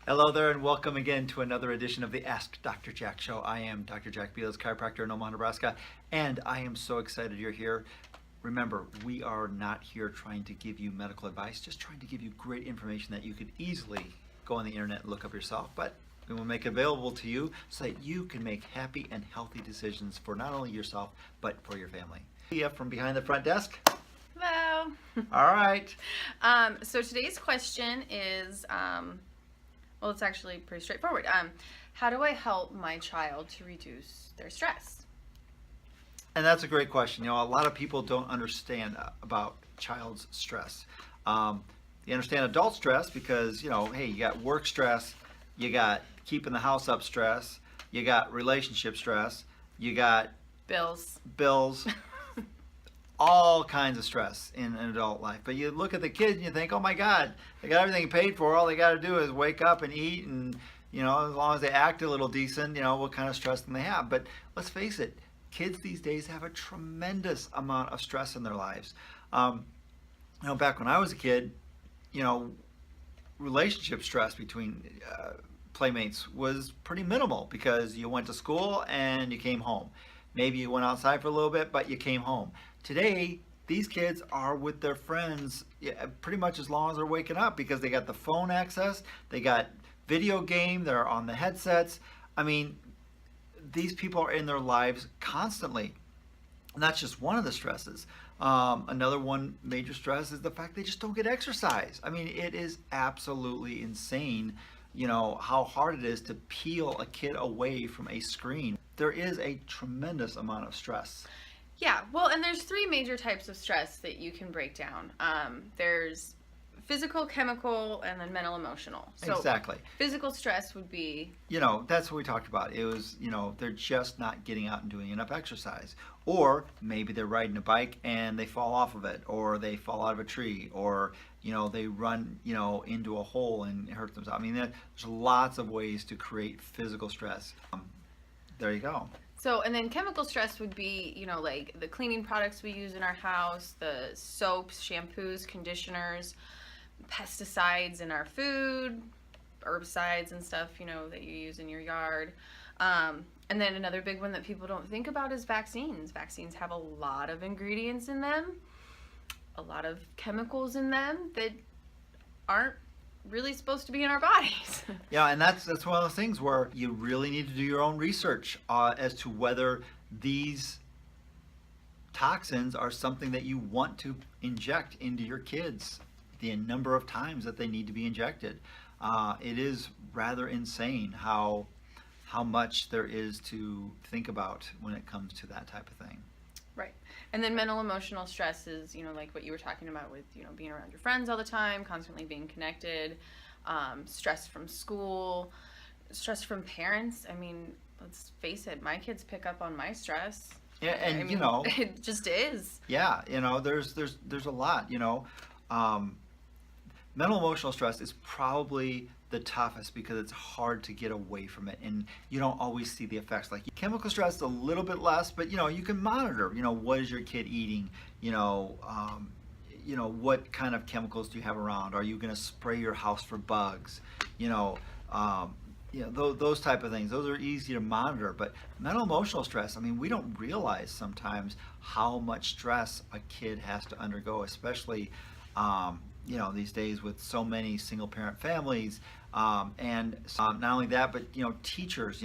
Hello there, and welcome again to another edition of the Ask Dr. Jack Show. I am Dr. Jack Beals, chiropractor in Omaha, Nebraska, and I am so excited you're here. Remember, we are not here trying to give you medical advice, just trying to give you great information that you could easily go on the internet and look up yourself, but we will make available to you so that you can make happy and healthy decisions for not only yourself, but for your family. From behind the front desk. Hello. All right. So today's question is, well, it's actually pretty straightforward. How do I help my child to reduce their stress? And that's a great question. A lot of people don't understand about child's stress. You understand adult stress because, hey, you got work stress, you got keeping the house up stress, you got relationship stress, you got Bills. all kinds of stress in an adult life. But you look at the kids and you think, oh my God, they got everything paid for. All they got to do is wake up and eat, and as long as they act a little decent, what kind of stress can they have? But let's face it, kids these days have a tremendous amount of stress in their lives. Back when I was a kid, relationship stress between playmates was pretty minimal because you went to school and you came home. Maybe you went outside for a little bit, but you came home. Today, these kids are with their friends pretty much as long as they're waking up because they got the phone access, they got video game, they're on the headsets. I mean, these people are in their lives constantly. And that's just one of the stresses. Another one major stress is the fact they just don't get exercise. I mean, it is absolutely insane, how hard it is to peel a kid away from a screen. There is a tremendous amount of stress. Yeah, well, and there's three major types of stress that you can break down. There's physical, chemical, and then mental, emotional. So exactly. Physical stress would be... that's what we talked about. It was, they're just not getting out and doing enough exercise. Or maybe they're riding a bike and they fall off of it, or they fall out of a tree, or, they run, into a hole and hurt themselves. I mean, there's lots of ways to create physical stress. There you go. So, and then chemical stress would be, like the cleaning products we use in our house, the soaps, shampoos, conditioners, pesticides in our food, herbicides and stuff, that you use in your yard. And then another big one that people don't think about is vaccines. Vaccines have a lot of ingredients in them, a lot of chemicals in them that aren't really supposed to be in our bodies. Yeah, and that's one of those things where you really need to do your own research as to whether these toxins are something that you want to inject into your kids, the number of times that they need to be injected. It is rather insane how much there is to think about when it comes to that type of thing. Right. And then mental, emotional stress is, like what you were talking about with, being around your friends all the time, constantly being connected, stress from school, stress from parents. I mean, let's face it, my kids pick up on my stress. Yeah, and I mean, it just is. Yeah, there's a lot, mental emotional stress is probably the toughest because it's hard to get away from it, and you don't always see the effects. Like chemical stress is a little bit less, but you can monitor, what is your kid eating, what kind of chemicals do you have around? Are you going to spray your house for bugs? Those type of things. Those are easy to monitor. But mental emotional stress, I mean, we don't realize sometimes how much stress a kid has to undergo, especially these days with so many single parent families, and not only that, but teachers,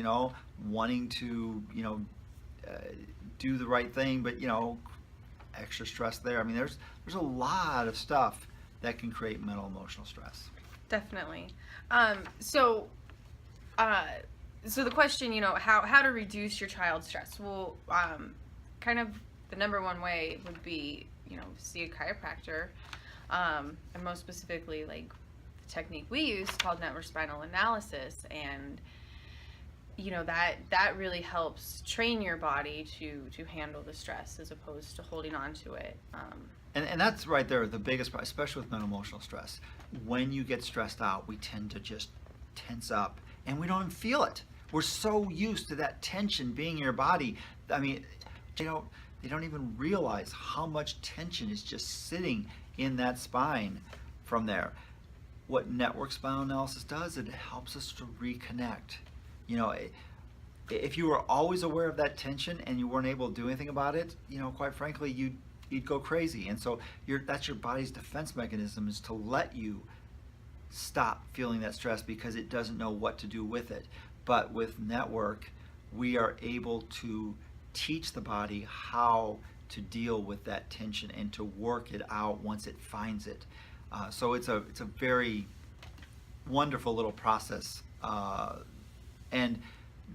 wanting to do the right thing, but extra stress there. I mean, there's a lot of stuff that can create mental emotional stress. Definitely. So the question, how to reduce your child's stress? Well, kind of the number one way would be, see a chiropractor. And most specifically, like the technique we use called network spinal analysis, and that really helps train your body to handle the stress as opposed to holding on to it. And that's right there the biggest part, especially with mental emotional stress. When you get stressed out, we tend to just tense up and we don't even feel it. We're so used to that tension being in your body. I mean, they don't even realize how much tension is just sitting in that spine from there. what network spinal analysis does, it helps us to reconnect. You know, if you were always aware of that tension and you weren't able to do anything about it, you know, quite frankly, you'd go crazy. And so that's your body's defense mechanism, is to let you stop feeling that stress because it doesn't know what to do with it. But with network, we are able to teach the body how to deal with that tension and to work it out once it finds it. So it's a very wonderful little process, and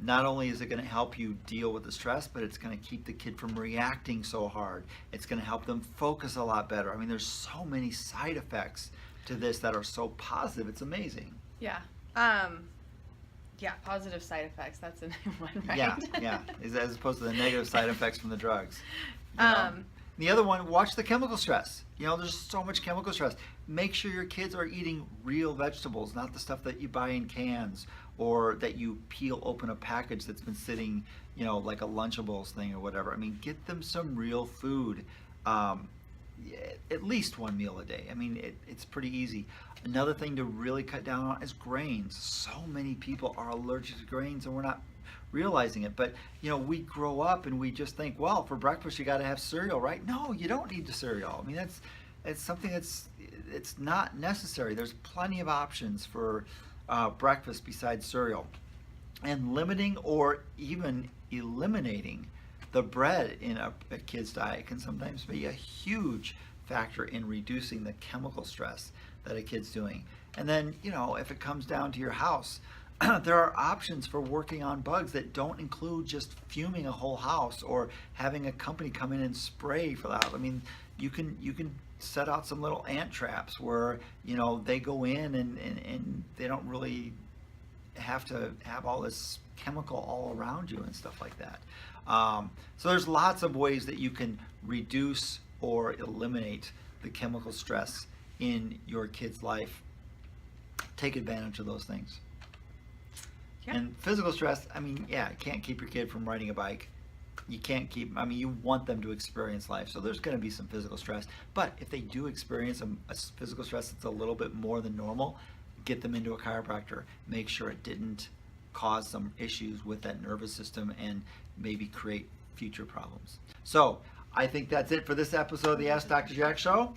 not only is it going to help you deal with the stress, but it's going to keep the kid from reacting so hard. It's going to help them focus a lot better. I mean, there's so many side effects to this that are so positive. It's amazing. Yeah. Yeah, positive side effects. That's a new one, right? Yeah. As opposed to the negative side effects from the drugs. You know? The other one, watch the chemical stress. You know, there's so much chemical stress. Make sure your kids are eating real vegetables, not the stuff that you buy in cans or that you peel open a package that's been sitting, you know, like a Lunchables thing or whatever. I mean, get them some real food. At least one meal a day. I mean, it's pretty easy. Another thing to really cut down on is grains. So many people are allergic to grains and we're not realizing it. But, you know, we grow up and we just think, well, for breakfast you got to have cereal, right? No, you don't need the cereal. I mean, it's something it's not necessary. There's plenty of options for breakfast besides cereal. And limiting or even eliminating the bread in a kid's diet can sometimes be a huge factor in reducing the chemical stress that a kid's doing. And then, you know, if it comes down to your house, there are options for working on bugs that don't include just fuming a whole house or having a company come in and spray for that. I mean, you can set out some little ant traps where, you know, they go in and they don't really have to have all this chemical all around you and stuff like that. So there's lots of ways that you can reduce or eliminate the chemical stress in your kid's life. Take advantage of those things. Yeah. And physical stress, I mean, yeah, you can't keep your kid from riding a bike. You can't keep, I mean, you want them to experience life. So there's going to be some physical stress. But if they do experience a physical stress that's a little bit more than normal, get them into a chiropractor. Make sure it didn't cause some issues with that nervous system and maybe create future problems. So I think that's it for this episode of the Ask Dr. Jack Show.